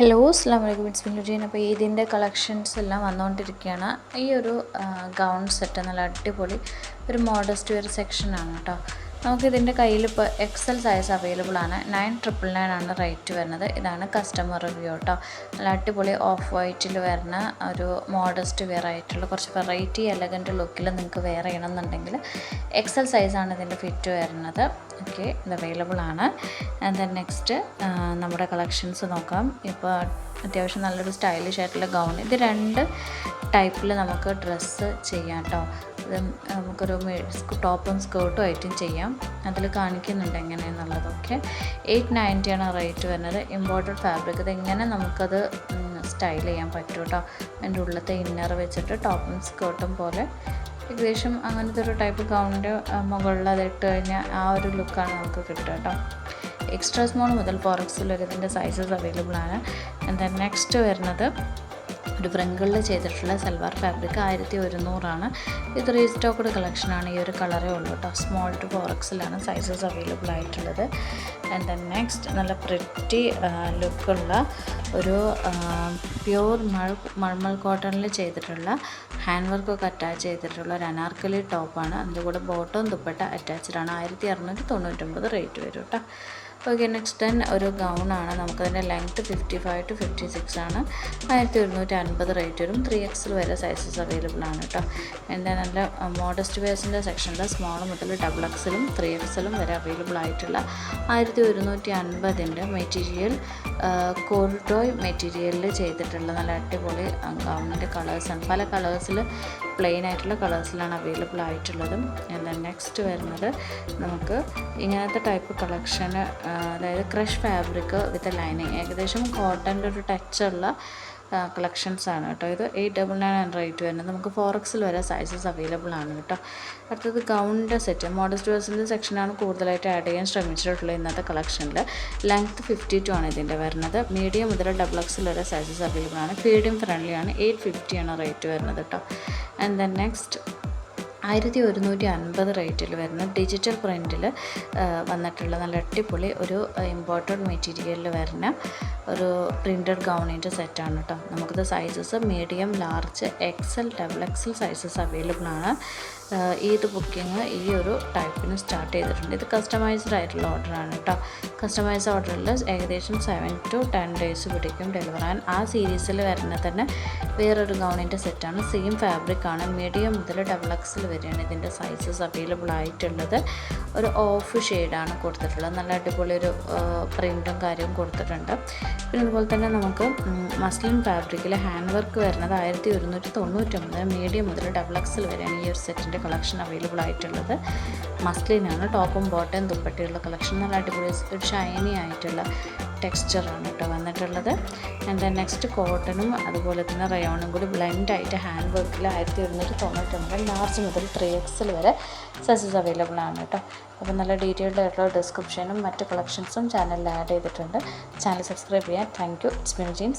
Hello അസ്സാം വലൈക്കും it's me ലുജീൻ. അപ്പോൾ ഇതിൻ്റെ കളക്ഷൻസ് എല്ലാം വന്നുകൊണ്ടിരിക്കുകയാണ്. ഈ ഒരു ഗൗൺ സെറ്റ് നല്ല അടിപൊളി ഒരു മോഡസ്റ്റ് വെയർ സെക്ഷനാണ് കേട്ടോ. നമുക്കിതിൻ്റെ കയ്യിൽ ഇപ്പോൾ എക്സൽ സൈസ് അവൈലബിൾ ആണ്. 999 ആണ് റേറ്റ് വരുന്നത്. ഇതാണ് കസ്റ്റമർ റിവ്യൂ കേട്ടോ. നല്ല അടിപൊളി ഓഫ് വൈറ്റിൽ വരുന്ന ഒരു മോഡസ്റ്റ് വെയർ ആയിട്ടുള്ള കുറച്ച് വെറൈറ്റി എലഗൻറ്റ് ലുക്കിൽ നിങ്ങൾക്ക് വെയർ ചെയ്യണമെന്നുണ്ടെങ്കിൽ എക്സൽ സൈസാണ് ഇതിൻ്റെ ഫിറ്റ് വരുന്നത്. ഓക്കെ, ഇത് അവൈലബിൾ ആണ്. ആൻഡ് ദെൻ നെക്സ്റ്റ് നമ്മുടെ കളക്ഷൻസ് നോക്കാം. ഇപ്പോൾ അത്യാവശ്യം നല്ലൊരു സ്റ്റൈലിഷ് ആയിട്ടുള്ള ഗൗൺ, ഇത് രണ്ട് ടൈപ്പിൽ നമുക്ക് ഡ്രസ്സ് ചെയ്യാം കേട്ടോ. ഇത് നമുക്കൊരു ടോപ്പും സ്കേർട്ടും ആയിട്ടും ചെയ്യാം. അതിൽ കാണിക്കുന്നുണ്ട് എങ്ങനെയാണെന്നുള്ളതൊക്കെ. 890 ആണ് റേറ്റ് വരുന്നത്. Imported fabric. ഇതെങ്ങനെ നമുക്കത് സ്റ്റൈൽ ചെയ്യാൻ പറ്റും കേട്ടോ. അതിൻ്റെ ഉള്ളത്തെ ഇന്നർ വെച്ചിട്ട് ടോപ്പും സ്കേർട്ടും പോലെ ഏകദേശം അങ്ങനത്തെ ഒരു ടൈപ്പ് ഗൗണിൻ്റെ മുകളിൽ അത് ഇട്ട് കഴിഞ്ഞാൽ ആ ഒരു ലുക്കാണ് നമുക്ക് കിട്ടുക കേട്ടോ. എക്സ്ട്രാ സ്മോൾ മുതൽ 4XL വരെ ഇതിൻ്റെ സൈസസ് അവൈലബിൾ ആണ്. എന്താ നെക്സ്റ്റ് വരുന്നത് ഒരു ഫ്രിങ്കിളിൽ ചെയ്തിട്ടുള്ള സൽവാർ ഫാബ്രിക് 1100 ഇത് റീസ്റ്റോക്ക്ഡ് കളക്ഷനാണ്. ഈ ഒരു കളറേ ഉള്ളൂ കേട്ടോ. സ്മോൾ ടു 4XL ആണ് സൈസസ് അവൈലബിൾ ആയിട്ടുള്ളത്. ആൻഡ് ദെൻ നെക്സ്റ്റ് നല്ല പ്രിറ്റി ലുക്കുള്ള ഒരു പ്യൂർ മൾമൽ കോട്ടണിൽ ചെയ്തിട്ടുള്ള ഹാൻഡ് വർക്കൊക്കെ അറ്റാച്ച് ചെയ്തിട്ടുള്ള ഒരു അനാർക്കലി ടോപ്പാണ്. അതിൻ്റെ കൂടെ ബോട്ടവും ദുപ്പട്ട അറ്റാച്ച്ഡാണ്. 1699 റേറ്റ് വരും കേട്ടോ. ഓക്കെ, നെക്സ്റ്റ് ദെൻ ഒരു ഗൗണാണ്. നമുക്കതിൻ്റെ ലെങ്ത്ത് 55 to 56 ആണ്. 1150 റേറ്റ് വരും. 3XL വരെ സൈസസ് അവൈലബിൾ ആണ് കേട്ടോ. എൻ്റെ നല്ല മോഡസ്റ്റ് വെയർസിൻ്റെ സെക്ഷനിൽ സ്മോൾ മുതൽ XXLും 3XLും വരെ അവൈലബിൾ ആയിട്ടുള്ള 1150 മെറ്റീരിയൽ കോൾട്ടോയ് മെറ്റീരിയലിൽ ചെയ്തിട്ടുള്ള നല്ല അടിപൊളി ഗൗണിൻ്റെ കളേഴ്സാണ്. പല കളേഴ്സിൽ പ്ലെയിൻ ആയിട്ടുള്ള കളേഴ്സിലാണ് അവൈലബിൾ ആയിട്ടുള്ളത്. എന്താ നെക്സ്റ്റ് വരുന്നത് നമുക്ക് ഇങ്ങനത്തെ ടൈപ്പ് കളക്ഷന്, അതായത് ക്രഷ് ഫാബ്രിക് വിത്ത് ലൈനിങ്, ഏകദേശം കോട്ടൻ്റെ ഒരു ടച്ചുള്ള കളക്ഷൻസാണ് കേട്ടോ. ഇത് 899 റേറ്റ് വരുന്നത്. നമുക്ക് 4XL വരെ സൈസസ് അവൈലബിൾ ആണ് കേട്ടോ. അടുത്തത് ഗൗണിൻ്റെ സെറ്റ് മോഡസ്റ്റ് വെയർസിൻ്റെ സെക്ഷനാണ് കൂടുതലായിട്ട് ആഡ് ചെയ്യാൻ ശ്രമിച്ചിട്ടുള്ളത് ഇന്നത്തെ കളക്ഷനിൽ. ലെങ്ത്ത് 52 ആണ് ഇതിൻ്റെ വരുന്നത്. മീഡിയം മുതൽ XXL വരെ സൈസസ് അവൈലബിൾ ആണ്. ഫീഡിയം ഫ്രണ്ട്ലി ആണ്. 850 ആണ് റേറ്റ് വരുന്നത് കേട്ടോ. ആൻഡ് ദെൻ നെക്സ്റ്റ് 1150 റേറ്റിൽ വരുന്ന ഡിജിറ്റൽ പ്രിൻറ്റിൽ വന്നിട്ടുള്ള നല്ല അടിപൊളി ഒരു ഇമ്പോർട്ടഡ് മെറ്റീരിയലിൽ വരുന്ന ഒരു പ്രിൻറ്റഡ് ഗൗണിൻ്റെ സെറ്റാണ് കേട്ടോ. നമുക്കിത് sizes medium, large, XL, XXL sizes available ആണ്. ഇത് ബുക്കിംഗ് ഈ ഒരു ടൈപ്പിന് സ്റ്റാർട്ട് ചെയ്തിട്ടുണ്ട്. ഇത് കസ്റ്റമൈസ്ഡ് ആയിട്ടുള്ള ഓർഡറാണ് കേട്ടോ. കസ്റ്റമൈസ്ഡ് ഓർഡറിൽ ഏകദേശം 7 to 10 ഡേയ്സ് പിടിക്കും ഡെലിവർ ആകാൻ. ആ സീരീസിൽ വരുന്ന തന്നെ വേറൊരു ഗൗണിൻ്റെ സെറ്റാണ്. സെയിം ഫാബ്രിക്കാണ്. മീഡിയം മുതൽ XXL വരെയാണ് ഇതിൻ്റെ സൈസസ് അവൈലബിൾ ആയിട്ടുള്ളത്. ഒരു ഓഫ് ഷെയ്ഡാണ് കൊടുത്തിട്ടുള്ളത്. നല്ല അടിപൊളി ഒരു പ്രിൻറ്റും കാര്യവും കൊടുത്തിട്ടുണ്ട്. പിന്നെ അതുപോലെ തന്നെ നമുക്ക് മസ്ലിൻ ഫാബ്രിക്കിൽ ഹാൻഡ് വർക്ക് വരുന്നത് 1199 മീഡിയം മുതൽ XXL വരെയാണ് ഈ ഒരു സെറ്റിൻ്റെ കളക്ഷൻ അവൈലബിൾ ആയിട്ടുള്ളത്. മസ്ലിനാണ്. ടോപ്പും ബോട്ടയും ദുപ്പട്ടയുള്ള കളക്ഷൻ. നല്ല അടിപൊളി ഒരു ഷൈനി ആയിട്ടുള്ള ടെക്സ്ചറാണ് കേട്ടോ വന്നിട്ടുള്ളത്. ആൻഡ് ദെൻ നെക്സ്റ്റ് കോട്ടണും അതുപോലെ തന്നെ റയോണും കൂടി ബ്ലെൻഡ് ആയിട്ട് ഹാൻഡ് വർക്കിൽ 1199 ലാർജ് മുതൽ 3XL വരെ സൈസസ് അവൈലബിൾ ആണ് കേട്ടോ. അപ്പോൾ നല്ല ഡീറ്റെയിൽഡ് ആയിട്ടുള്ള ഡിസ്ക്രിപ്ഷനും മറ്റ് കളക്ഷൻസും ചാനലിൽ ആഡ് ചെയ്തിട്ടുണ്ട്. ചാനൽ സബ്സ്ക്രൈബ് ചെയ്യാൻ താങ്ക് യു. It's me ലുജീൻ.